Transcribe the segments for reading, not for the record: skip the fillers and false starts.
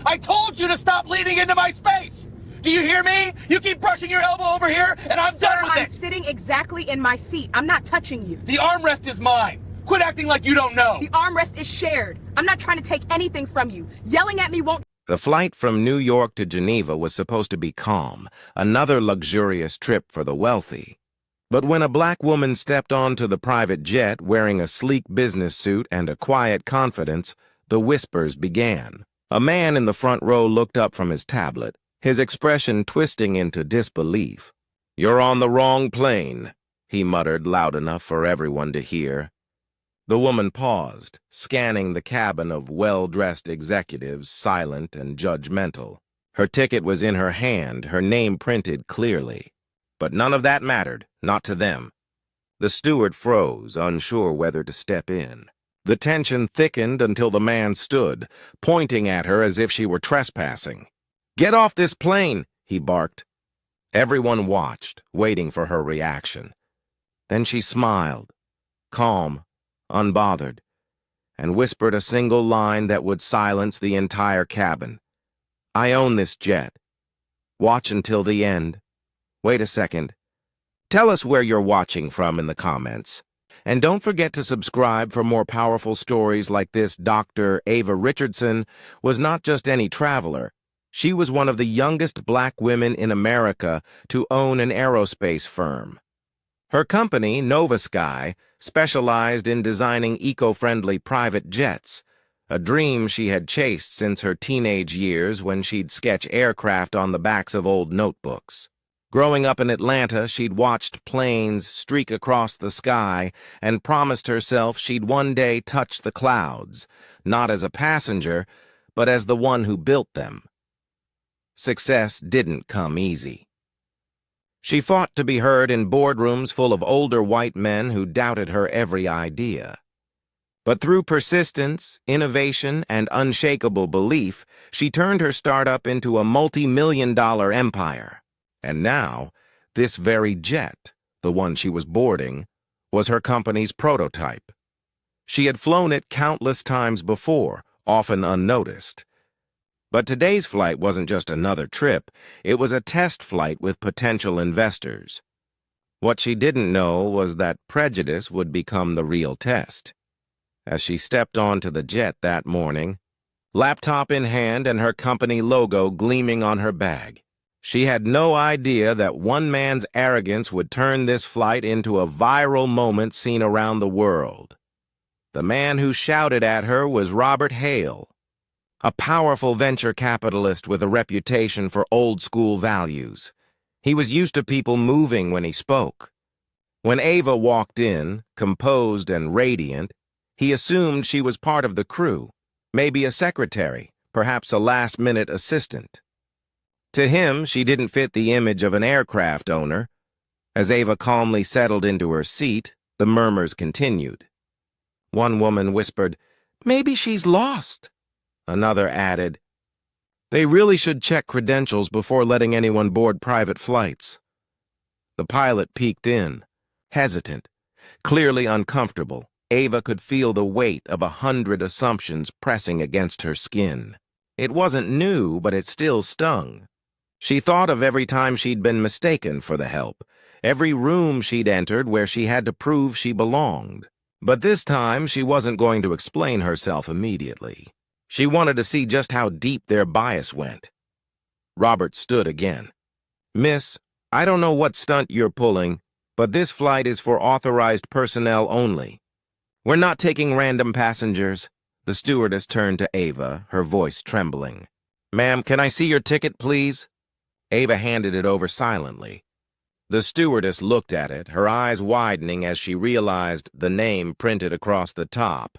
I told you to stop leaning into my space! Do you hear me? You keep brushing your elbow over here, and I'm done with it! I'm sitting exactly in my seat. I'm not touching you. The armrest is mine. Quit acting like you don't know. The armrest is shared. I'm not trying to take anything from you. Yelling at me won't... The flight from New York to Geneva was supposed to be calm, another luxurious trip for the wealthy. But when a black woman stepped onto the private jet wearing a sleek business suit and a quiet confidence, the whispers began. A man in the front row looked up from his tablet, his expression twisting into disbelief. "You're on the wrong plane," he muttered loud enough for everyone to hear. The woman paused, scanning the cabin of well-dressed executives, silent and judgmental. Her ticket was in her hand, her name printed clearly. But none of that mattered, not to them. The steward froze, unsure whether to step in. The tension thickened until the man stood, pointing at her as if she were trespassing. "Get off this plane," he barked. Everyone watched, waiting for her reaction. Then she smiled, calm, unbothered, and whispered a single line that would silence the entire cabin. "I own this jet. Watch until the end. Wait a second. Tell us where you're watching from in the comments. And don't forget to subscribe for more powerful stories like this." Dr. Ava Richardson was not just any traveler. She was one of the youngest black women in America to own an aerospace firm. Her company, Nova Sky, specialized in designing eco-friendly private jets, a dream she had chased since her teenage years when she'd sketch aircraft on the backs of old notebooks. Growing up in Atlanta, she'd watched planes streak across the sky and promised herself she'd one day touch the clouds, not as a passenger, but as the one who built them. Success didn't come easy. She fought to be heard in boardrooms full of older white men who doubted her every idea. But through persistence, innovation, and unshakable belief, she turned her startup into a multi-million-dollar empire. And now, this very jet, the one she was boarding, was her company's prototype. She had flown it countless times before, often unnoticed. But today's flight wasn't just another trip, it was a test flight with potential investors. What she didn't know was that prejudice would become the real test. As she stepped onto the jet that morning, laptop in hand and her company logo gleaming on her bag, she had no idea that one man's arrogance would turn this flight into a viral moment seen around the world. The man who shouted at her was Robert Hale, a powerful venture capitalist with a reputation for old-school values. He was used to people moving when he spoke. When Ava walked in, composed and radiant, he assumed she was part of the crew, maybe a secretary, perhaps a last-minute assistant. To him, she didn't fit the image of an aircraft owner. As Ava calmly settled into her seat, the murmurs continued. One woman whispered, "Maybe she's lost." Another added, "They really should check credentials before letting anyone board private flights." The pilot peeked in, hesitant, clearly uncomfortable. Ava could feel the weight of 100 assumptions pressing against her skin. It wasn't new, but it still stung. She thought of every time she'd been mistaken for the help, every room she'd entered where she had to prove she belonged. But this time, she wasn't going to explain herself immediately. She wanted to see just how deep their bias went. Robert stood again. "Miss, I don't know what stunt you're pulling, but this flight is for authorized personnel only. We're not taking random passengers." The stewardess turned to Ava, her voice trembling. "Ma'am, can I see your ticket, please?" Ava handed it over silently. The stewardess looked at it, her eyes widening as she realized the name printed across the top.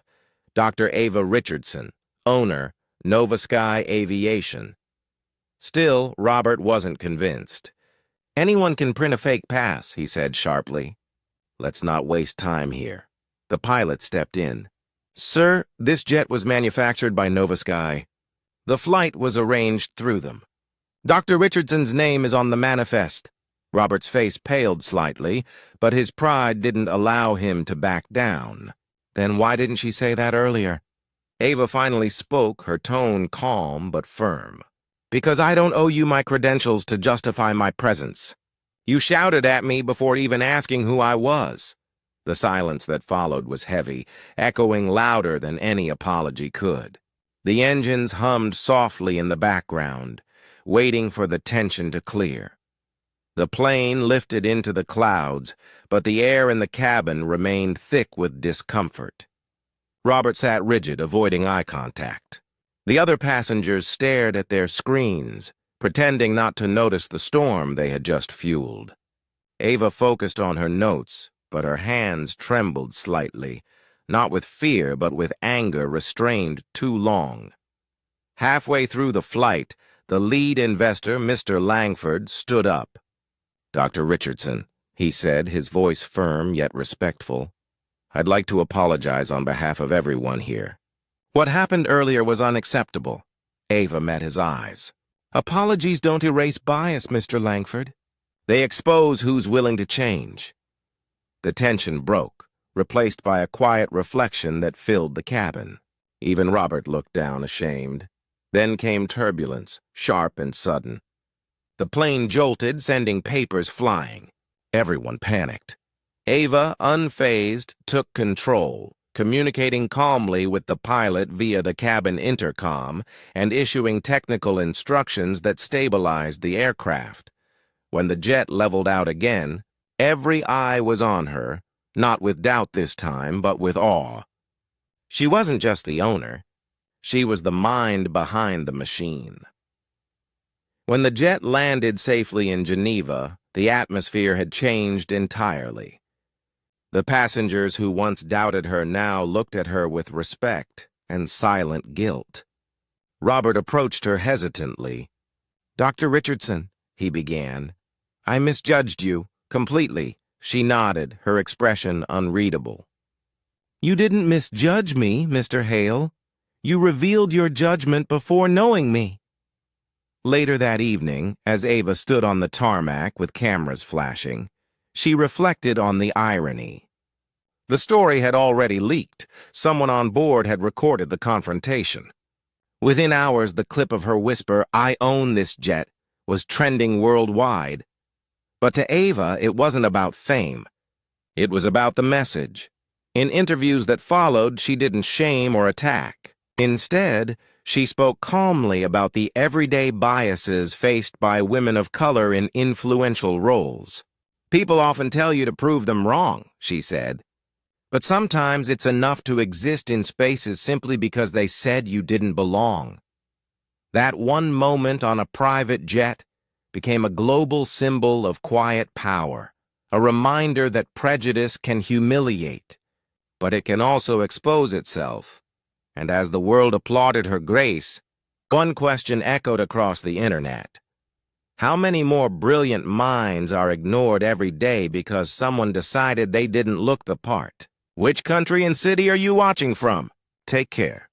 Dr. Ava Richardson, owner, Nova Sky Aviation. Still, Robert wasn't convinced. "Anyone can print a fake pass," he said sharply. "Let's not waste time here." The pilot stepped in. "Sir, this jet was manufactured by Nova Sky. The flight was arranged through them. Dr. Richardson's name is on the manifest." Robert's face paled slightly, but his pride didn't allow him to back down. Then why didn't she say that earlier? Ava finally spoke, her tone calm but firm. "Because I don't owe you my credentials to justify my presence. You shouted at me before even asking who I was." The silence that followed was heavy, echoing louder than any apology could. The engines hummed softly in the background, waiting for the tension to clear. The plane lifted into the clouds, but the air in the cabin remained thick with discomfort. Robert sat rigid, avoiding eye contact. The other passengers stared at their screens, pretending not to notice the storm they had just fueled. Ava focused on her notes, but her hands trembled slightly, not with fear but with anger restrained too long. Halfway through the flight, the lead investor, Mr. Langford, stood up. "Dr. Richardson," he said, his voice firm yet respectful, "I'd like to apologize on behalf of everyone here. What happened earlier was unacceptable." Ava met his eyes. "Apologies don't erase bias, Mr. Langford. They expose who's willing to change." The tension broke, replaced by a quiet reflection that filled the cabin. Even Robert looked down, ashamed. Then came turbulence, sharp and sudden. The plane jolted, sending papers flying. Everyone panicked. Ava, unfazed, took control, communicating calmly with the pilot via the cabin intercom and issuing technical instructions that stabilized the aircraft. When the jet leveled out again, every eye was on her, not with doubt this time, but with awe. She wasn't just the owner. She was the mind behind the machine. When the jet landed safely in Geneva, the atmosphere had changed entirely. The passengers who once doubted her now looked at her with respect and silent guilt. Robert approached her hesitantly. "Dr. Richardson," he began, "I misjudged you completely." She nodded, her expression unreadable. "You didn't misjudge me, Mr. Hale. You revealed your judgment before knowing me." Later that evening, as Ava stood on the tarmac with cameras flashing, she reflected on the irony. The story had already leaked. Someone on board had recorded the confrontation. Within hours, the clip of her whisper, "I own this jet," was trending worldwide. But to Ava, it wasn't about fame. It was about the message. In interviews that followed, she didn't shame or attack. Instead, she spoke calmly about the everyday biases faced by women of color in influential roles. "People often tell you to prove them wrong," she said. "But sometimes it's enough to exist in spaces simply because they said you didn't belong." That one moment on a private jet became a global symbol of quiet power, a reminder that prejudice can humiliate, but it can also expose itself. And as the world applauded her grace, one question echoed across the internet. How many more brilliant minds are ignored every day because someone decided they didn't look the part? Which country and city are you watching from? Take care.